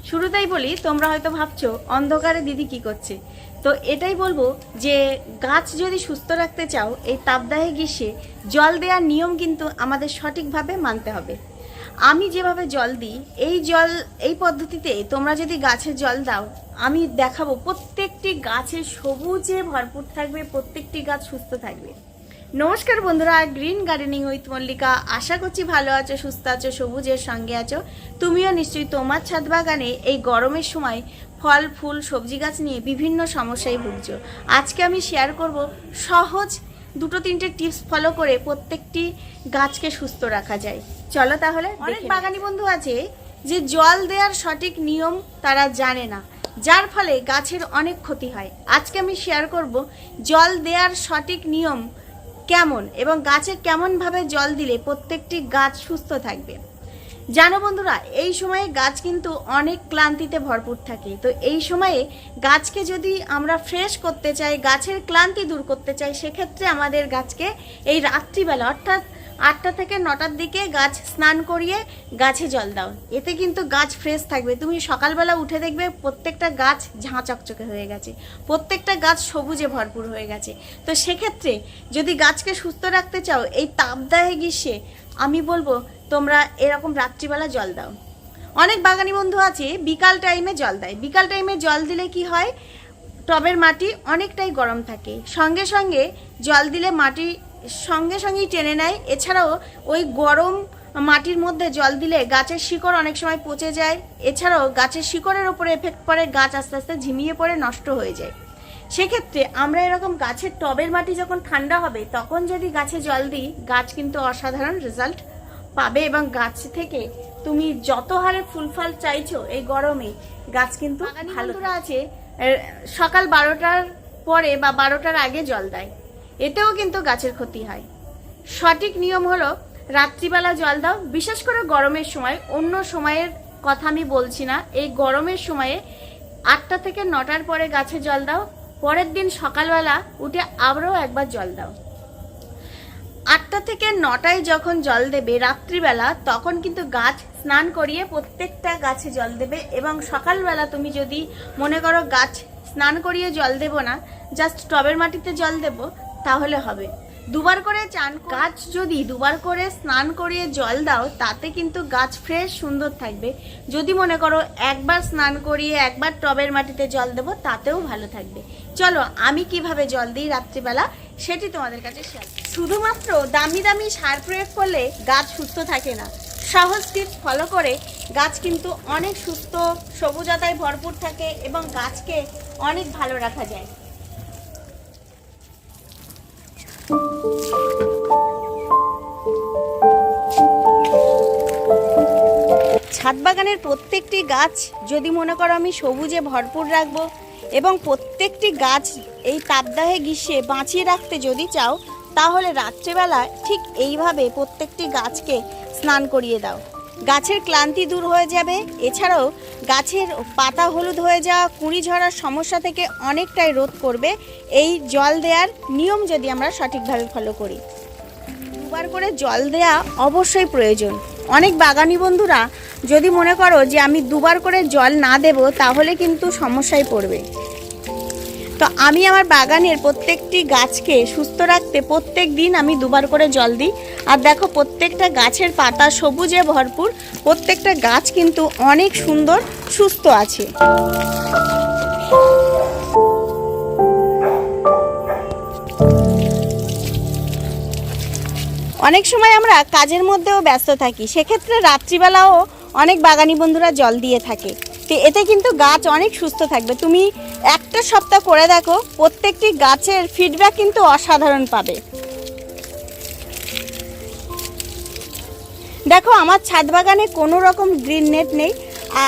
শুরুতেই বলি, তোমরা হয়তো ভাবছো অন্ধকারে দিদি কি করছে। তো এটাই বলবো যে গাছ যদি সুস্থ রাখতে চাও এই তাপদাহে গ্রীষ্মে জল দেওয়ার নিয়ম কিন্তু আমাদের সঠিকভাবে মানতে হবে। আমি যেভাবে জল দিই এই পদ্ধতিতে তোমরা যদি গাছে জল দাও, আমি দেখাবো প্রত্যেকটি গাছের সবুজে ভরপুর থাকবে, প্রত্যেকটি গাছ সুস্থ থাকবে। নমস্কার বন্ধুরা, গ্রিন গার্ডেনিং উইথ মল্লিকা। আশা করছি ভালো আছো, সুস্থ আছো, সবুজের সঙ্গে আছো। তুমিও নিশ্চয়ই তোমার ছাদ বাগানে এই গরমের সময় ফল ফুল সবজি গাছ নিয়ে বিভিন্ন সমস্যায় ভুগছো। আজকে আমি শেয়ার করব সহজ দুটো তিনটে টিপস ফলো করে প্রত্যেকটি গাছকে সুস্থ রাখা যায়। চলো তাহলে। অনেক বাগানি বন্ধু আছে যে জল দেওয়ার সঠিক নিয়ম তারা জানে না, যার ফলে গাছের অনেক ক্ষতি হয়। আজকে আমি শেয়ার করব জল দেওয়ার সঠিক নিয়ম কেমন এবং গাছে কেমনভাবে জল দিলে প্রত্যেকটি গাছ সুস্থ থাকবে। জানো বন্ধুরা, এই সময়ে গাছ কিন্তু অনেক ক্লান্তিতে ভরপুর থাকে। তো এই সময়ে গাছকে যদি আমরা ফ্রেশ করতে চাই, গাছের ক্লান্তি দূর করতে চাই, সেক্ষেত্রে আমাদের গাছকে এই রাত্রিবেলা অর্থাৎ 8টা থেকে 9টার দিকে গাছ স্নান করিয়ে গাছে জল দাও। এতে কিন্তু গাছ ফ্রেশ থাকবে। তুমি সকালবেলা উঠে দেখবে প্রত্যেকটা গাছ ঝাঁ চকচকে হয়ে গেছে, প্রত্যেকটা গাছ সবুজে ভরপুর হয়ে গেছে। তো সেক্ষেত্রে যদি গাছকে সুস্থ রাখতে চাও এই তাপদাহে গ্রীষ্মে, আমি বলবো তোমরা এরকম রাত্রিবেলা জল দাও। অনেক বাগানি বন্ধু আছে বিকাল টাইমে জল দেয়। বিকাল টাইমে জল দিলে কি হয়, টবের মাটি অনেকটাই গরম থাকে, সঙ্গে সঙ্গে জল দিলে মাটি সঙ্গে সঙ্গেই টেনে নেয়। এছাড়াও ওই গরম মাটির মধ্যে জল দিলে গাছের শিকড় অনেক সময় পচে যায়। এছাড়াও গাছের শিকড়ের ওপরে এফেক্ট পড়ে, গাছ আস্তে আস্তে ঝিমিয়ে পড়ে নষ্ট হয়ে যায়। সেক্ষেত্রে আমরা এরকম গাছের টবের মাটি যখন ঠান্ডা হবে তখন যদি গাছে জল দিই, গাছ কিন্তু অসাধারণ রেজাল্ট পাবে এবং গাছ থেকে তুমি যত হারে ফুল ফল চাইছো এই গরমে গাছ কিন্তু ভালো আছে। সকাল 12টার পরে বা 12টার আগে জল দেয়, এতেও কিন্তু গাছের ক্ষতি হয়। সঠিক নিয়ম হলো রাত্রিবেলা জল দাও, বিশেষ করে গরমের সময়। অন্য সময়ের কথা আমি বলছি না, এই গরমের সময়ে 8টা থেকে 9টার পরে গাছে জল দাও। পরের দিন সকালবেলা উঠে আবারও একবার জল দাও। 8টা থেকে 9টায় যখন জল দেবে রাত্রিবেলা, তখন কিন্তু গাছ স্নান করিয়ে প্রত্যেকটা গাছে জল দেবে। এবং সকালবেলা তুমি যদি মনে করো গাছ স্নান করিয়ে জল দেব না, জাস্ট টবের মাটিতে জল দেব, তাহলে হবে। দুবার করে গাছ যদি দুবার করে স্নান করিয়ে জল দাও, তাতে কিন্তু গাছ ফ্রেশ সুন্দর থাকবে। যদি মনে করো একবার স্নান করিয়ে একবার টবের মাটিতে জল দেব, তাতেও ভালো থাকবে। চলো আমি কিভাবে জল দিই রাত্রিবেলা সেটি তোমাদের কাছে শেয়ার। শুধুমাত্র দামি দামি সার প্রয়োগ করলে গাছ সুস্থ থাকে না। সহজ টিপস ফলো করে গাছ কিন্তু অনেক সুস্থ সবুজতায় ভরপুর থাকে এবং গাছকে অনেক ভালো রাখা যায়। ছাদ বাগানের প্রত্যেকটি গাছ যদি মনে করো আমি সবুজে ভরপুর রাখবো এবং প্রত্যেকটি গাছ এই তাপদাহে গ্রীষ্মে বাঁচিয়ে রাখতে যদি চাও, তাহলে রাত্রেবেলা ঠিক এইভাবে প্রত্যেকটি গাছকে স্নান করিয়ে দাও। গাছের ক্লান্তি দূর হয়ে যাবে। এছাড়াও গাছের পাতা হলুদ হয়ে যাওয়া, কুঁড়ি ঝরার সমস্যা থেকে অনেকটাই রোধ করবে এই জল দেওয়ার নিয়ম যদি আমরা সঠিকভাবে ফলো করি। দুবার করে জল দেওয়া অবশ্যই প্রয়োজন। অনেক বাগানি বন্ধুরা যদি মনে করো যে আমি দুবার করে জল না দেব, তাহলে কিন্তু সমস্যায় পড়বে। তো আমি আমার বাগানের প্রত্যেকটি গাছকে সুস্থ রাখতে প্রত্যেক দিন আমি দুবার করে জল দিই। আর দেখো প্রত্যেকটা গাছের পাতা সবুজে ভরপুর, প্রত্যেকটা গাছ কিন্তু অনেক সুন্দর সুস্থ আছে। অনেক সময় আমরা কাজের মধ্যেও ব্যস্ত থাকি, সেক্ষেত্রে রাত্রিবেলাও অনেক বাগানি বন্ধুরা জল দিয়ে থাকে। তো এতে কিন্তু গাছ অনেক সুস্থ থাকবে। তুমি একটা সপ্তাহ করে দেখো, প্রত্যেকটি গাছের ফিডব্যাক কিন্তু অসাধারণ পাবে। দেখো আমার ছাদ বাগানে কোনো রকম গ্রিন নেট নেই।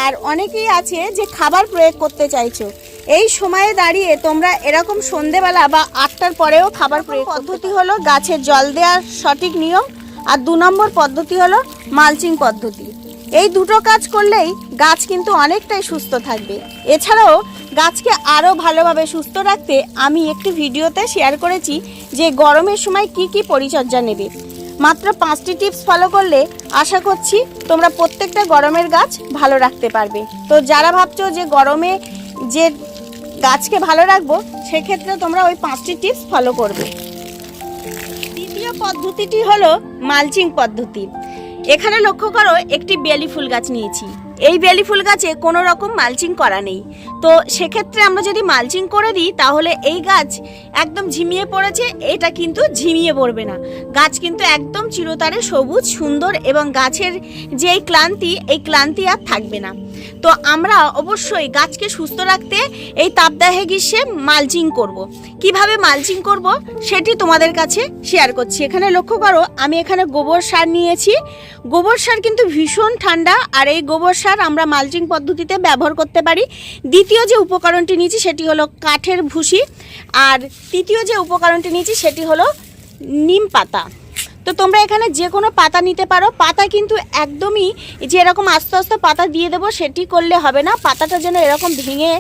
আর অনেকেই আছে যে খাবার প্রয়োগ করতে চাইছো, এই সময়ে দাঁড়িয়ে তোমরা এরকম সন্ধেবেলা বা 8টার পরেও খাবার প্রয়োগ। পদ্ধতি হলো গাছের জল দেওয়ার সঠিক নিয়ম, আর 2 নম্বর পদ্ধতি হলো মালচিং পদ্ধতি। এই দুটো কাজ করলেই গাছ কিন্তু অনেকটাই সুস্থ থাকবে। এছাড়াও গাছকে আরও ভালোভাবে সুস্থ রাখতে আমি একটি ভিডিওতে শেয়ার করেছি যে গরমের সময় কি কি পরিচর্যা নেবে। মাত্র 5টি টিপস ফলো করলে আশা করছি তোমরা প্রত্যেকটা গরমের গাছ ভালো রাখতে পারবে। তো যারা ভাবছো যে গরমে যে গাছকে ভালো রাখবো, সেক্ষেত্রে তোমরা ওই 5টি টিপস ফলো করবে। দ্বিতীয় পদ্ধতিটি হলো মালচিং পদ্ধতি। এখানে লক্ষ্য করো, একটি বেলি ফুল গাছ নিয়েছি। এই বেলি ফুল গাছে কোনো রকম মালচিং করা নেই। তো সেক্ষেত্রে আমরা যদি মালচিং করে দিই তাহলে এই গাছ একদম ঝিমিয়ে পড়েছে, এটা কিন্তু ঝিমিয়ে পড়বে না। গাছ কিন্তু একদম চিরতরে সবুজ সুন্দর এবং গাছের যে এই ক্লান্তি আর থাকবে না। তো আমরা অবশ্যই গাছকে সুস্থ রাখতে এই তাপদাহে গ্রীষ্মে মালচিং করব। কিভাবে মালচিং করব সেটি তোমাদের কাছে শেয়ার করছি। এখানে লক্ষ্য করো, আমি এখানে গোবর সার নিয়েছি। গোবর সার কিন্তু ভীষণ ঠান্ডা, আর এই গোবর সার আমরা মালচিং পদ্ধতিতে ব্যবহার করতে পারি। দ্বিতীয় যে উপকরণটি নিয়েছি সেটি হলো কাঠের ভুসি, আর তৃতীয় যে উপকরণটি নিয়েছি সেটি হলো নিম পাতা। তো তোমরা এখানে যে কোনো পাতা নিতে পারো। পাতা কিন্তু একদমই যে এরকম আস্তে আস্তে পাতা দিয়ে দেবো সেটি করলে হবে না। পাতাটা যেন এরকম ভেঙে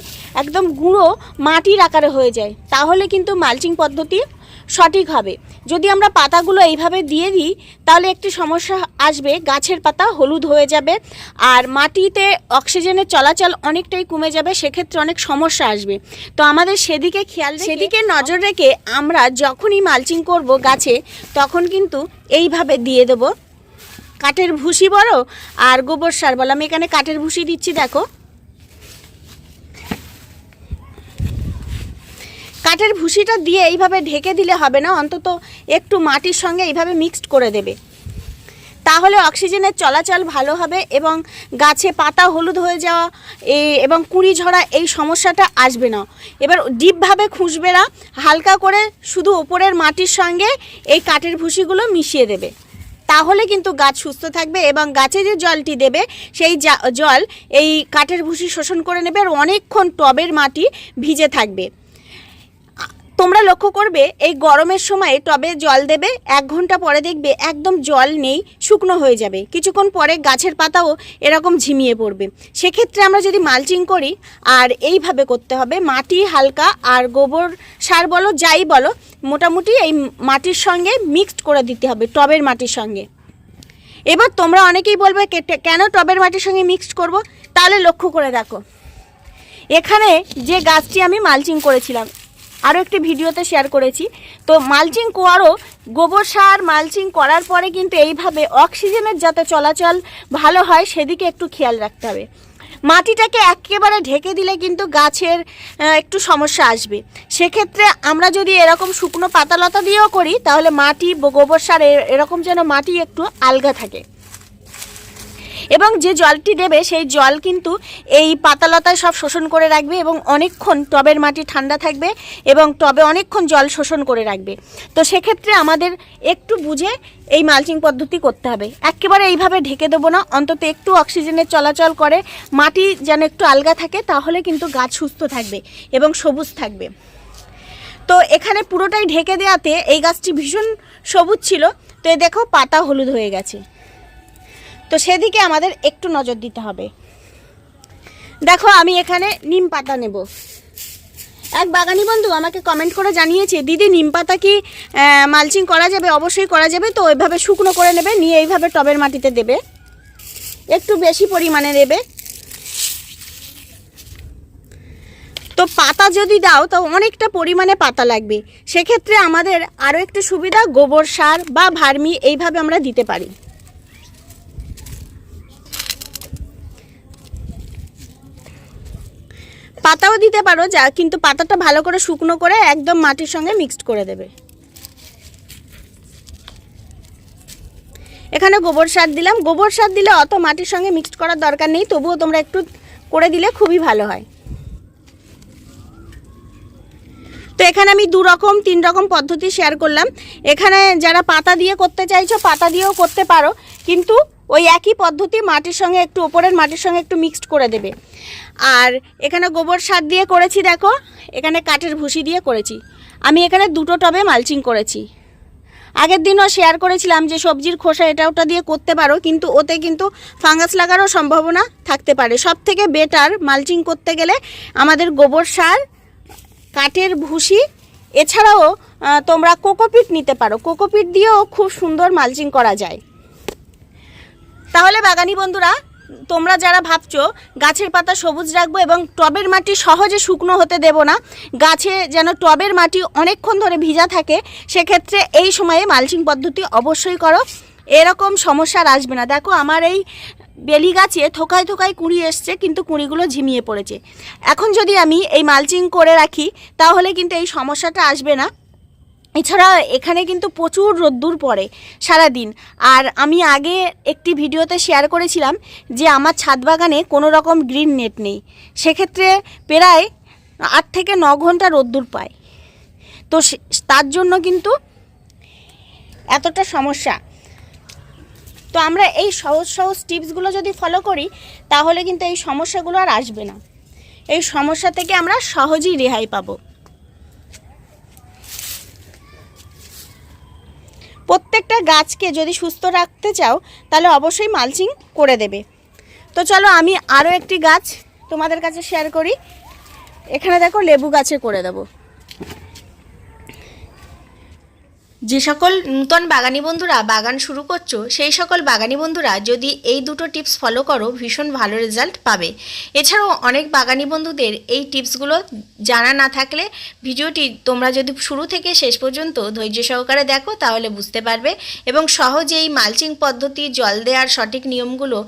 একদম গুঁড়ো মাটির আকারে হয়ে যায়, তাহলে কিন্তু মালচিং পদ্ধতি সঠিক হবে। যদি আমরা পাতাগুলো এইভাবে দিয়ে দিই তাহলে একটি সমস্যা আসবে, গাছের পাতা হলুদ হয়ে যাবে আর মাটিতে অক্সিজেনের চলাচল অনেকটাই কমে যাবে, সেক্ষেত্রে অনেক সমস্যা আসবে। তো আমাদের সেদিকে নজর রেখে আমরা যখনই মালচিং করব গাছে, তখন কিন্তু এইভাবে দিয়ে দেব কাঠের ভুসি বলো আর গোবর সার বলো। আমি এখানে কাঠের ভুসি দিচ্ছি, দেখো। কাঠের ভুসিটা দিয়ে এইভাবে ঢেকে দিলে হবে না, অন্তত একটু মাটির সঙ্গে এইভাবে মিক্সড করে দেবে, তাহলে অক্সিজেনের চলাচল ভালো হবে এবং গাছে পাতা হলুদ হয়ে যাওয়া এবং কুঁড়ি ঝরা এই সমস্যাটা আসবে না। এবার ডিপভাবে খুঁজবে না, হালকা করে শুধু ওপরের মাটির সঙ্গে এই কাঠের ভুসিগুলো মিশিয়ে দেবে, তাহলে কিন্তু গাছ সুস্থ থাকবে এবং গাছে যে জলটি দেবে সেই জল এই কাঠের ভুসি শোষণ করে নেবে আর অনেকক্ষণ টবের মাটি ভিজে থাকবে। তোমরা লক্ষ্য করবে, এই গরমের সময় টবে জল দেবে, 1 ঘন্টা পরে দেখবে একদম জল নেই, শুকনো হয়ে যাবে। কিছুক্ষণ পরে গাছের পাতাও এরকম ঝিমিয়ে পড়বে। সেক্ষেত্রে আমরা যদি মালচিং করি, আর এইভাবে করতে হবে, মাটি হালকা আর গোবর সার বলো যাই বলো, মোটামুটি এই মাটির সঙ্গে মিক্সড করে দিতে হবে টবের মাটির সঙ্গে। এবার তোমরা অনেকেই বলবে কেন টবের মাটির সঙ্গে মিক্সড করব, তাহলে লক্ষ্য করে দেখো, এখানে যে গাছটি আমি মালচিং করেছিলাম আরও একটি ভিডিওতে শেয়ার করেছি। তো মালচিং করো, গোবর সার মালচিং করার পরে কিন্তু এইভাবে অক্সিজেনের যাতে চলাচল ভালো হয় সেদিকে একটু খেয়াল রাখতে হবে। মাটিটাকে একেবারে ঢেকে দিলে কিন্তু গাছের একটু সমস্যা আসবে। সেক্ষেত্রে আমরা যদি এরকম শুকনো পাতালতা দিয়েও করি তাহলে মাটি গোবর সার এরকম যেন মাটি একটু আলগা থাকে, এবং যে জলটি দেবে সেই জল কিন্তু এই পাতালতায় সব শোষণ করে রাখবে এবং অনেকক্ষণ টবের মাটি ঠান্ডা থাকবে এবং টবে অনেকক্ষণ জল শোষণ করে রাখবে। তো সেক্ষেত্রে আমাদের একটু বুঝে এই মালচিং পদ্ধতি করতে হবে। একেবারে এইভাবে ঢেকে দেবো না, অন্তত একটু অক্সিজেনের চলাচল করে মাটি যেন একটু আলগা থাকে, তাহলে কিন্তু গাছ সুস্থ থাকবে এবং সবুজ থাকবে। তো এখানে পুরোটাই ঢেকে দেওয়াতে এই গাছটি ভীষণ সবুজ ছিল, তো দেখো পাতা হলুদ হয়ে গেছে। তো সেদিকে আমাদের একটু নজর দিতে হবে। দেখো আমি এখানে নিম পাতা নেব। এক বাগানি বন্ধু আমাকে কমেন্ট করে জানিয়েছে, দিদি নিম পাতা কি মালচিং করা যাবে? অবশ্যই করা যাবে। তো ওইভাবে শুকনো করে নেবে, নিয়ে এইভাবে টবের মাটিতে দেবে, একটু বেশি পরিমাণে দেবে। তো পাতা যদি দাও তো অনেকটা পরিমাণে পাতা লাগবে, সেক্ষেত্রে আমাদের আরও একটু সুবিধা, গোবর সার বা ভার্মি এইভাবে আমরা দিতে পারি। পাতাও দিতে পারো যা, কিন্তু পাতাটা ভালো করে শুকনো করে একদম মাটির সঙ্গে মিক্সড করে দেবে। এখানে গোবর সার দিলাম। গোবর সার দিলে অত মাটির সঙ্গে মিক্সড করার দরকার নেই, তবুও তোমরা একটু করে দিলে খুবই ভালো হয়। তো এখানে আমি 2 রকম 3 রকম পদ্ধতি শেয়ার করলাম। এখানে যারা পাতা দিয়ে করতে চাইছো পাতা দিয়েও করতে পারো, কিন্তু ওই একই পদ্ধতি মাটির সঙ্গে একটু ওপরের মাটির সঙ্গে একটু মিক্সড করে দেবে। আর এখানে গোবর সার দিয়ে করেছি, দেখো এখানে কাঠের ভুসি দিয়ে করেছি। আমি এখানে 2টো টবে মালচিং করেছি। আগের দিনও শেয়ার করেছিলাম যে সবজির খোসা এটা ওটা দিয়ে করতে পারো, কিন্তু ওতে কিন্তু ফাঙ্গাস লাগারও সম্ভাবনা থাকতে পারে। সব থেকে বেটার মালচিং করতে গেলে আমাদের গোবর সার, কাঠের ভুসি, এছাড়াও তোমরা কোকোপিট নিতে পারো, কোকোপিট দিয়েও খুব সুন্দর মালচিং করা যায়। তাহলে বাগানি বন্ধুরা, তোমরা যারা ভাবছো গাছের পাতা সবুজ রাখবো এবং টবের মাটি সহজে শুকনো হতে দেব না, গাছে যেন টবের মাটি অনেকক্ষণ ধরে ভিজা থাকে, সেক্ষেত্রে এই সময়ে মালচিং পদ্ধতি অবশ্যই করো, এরকম সমস্যা আর আসবে না। দেখো আমার এই বেলি গাছে থোকায় থোকায় কুঁড়ি এসছে, কিন্তু কুঁড়িগুলো ঝিমিয়ে পড়েছে। এখন যদি আমি এই মালচিং করে রাখি তাহলে কিন্তু এই সমস্যাটা আসবে না। এছাড়া এখানে কিন্তু প্রচুর রোদ্দুর পড়ে সারাদিন। আর আমি আগে একটি ভিডিওতে শেয়ার করেছিলাম যে আমার ছাদ বাগানে কোনো রকম গ্রিন নেট নেই, সেক্ষেত্রে প্রায় 8 থেকে 9 ঘন্টা রোদ্দুর পায়। তো তার জন্য কিন্তু এতটা সমস্যা। তো আমরা এই সহজ সহজ টিপসগুলো যদি ফলো করি তাহলে কিন্তু এই সমস্যাগুলো আর আসবে না। এই সমস্যা থেকে আমরা সহজেই রেহাই পাবো। প্রত্যেকটা গাছকে যদি সুস্থ রাখতে চাও তাহলে অবশ্যই মালচিং করে দেবে। তো চলো আমি আরও একটি গাছ তোমাদের কাছে শেয়ার করি। এখানে দেখো লেবু গাছে করে দেবো। যে সকল নূতন বাগানি বন্ধুরা বাগান শুরু করছো সেই সকল বাগানি বন্ধুরা যদি এই দুটো টিপস ফলো করো ভীষণ ভালো রেজাল্ট পাবে। এছাড়াও অনেক বাগানি বন্ধুদের এই টিপসগুলো জানা না থাকলে ভিডিওটি তোমরা যদি শুরু থেকে শেষ পর্যন্ত ধৈর্য সহকারে দেখো তাহলে বুঝতে পারবে এবং সহজেই মালচিং পদ্ধতি, জল দেওয়ার সঠিক নিয়মগুলো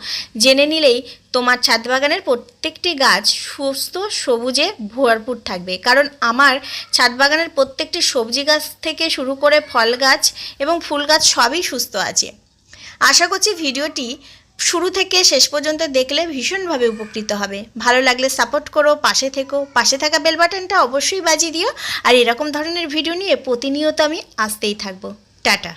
জেনে নিলেই তোমার ছাদ বাগানের প্রত্যেকটি গাছ সুস্থ সবুজে ভরপুর থাকবে। কারণ আমার ছাদ বাগানের প্রত্যেকটি সবজি গাছ থেকে শুরু করে ফল গাছ এবং ফুল গাছ সবই সুস্থ আছে। আশা করছি ভিডিওটি শুরু থেকে শেষ পর্যন্ত দেখলে ভীষণভাবে উপকৃত হবে। ভালো লাগলে সাপোর্ট করো, পাশে থেকো, পাশে থাকা বেল বাটনটা অবশ্যই বাজিয়ে দিও। আর এরকম ধরনের ভিডিও নিয়ে প্রতিনিয়ত আমি আসতেই থাকবো। টাটা।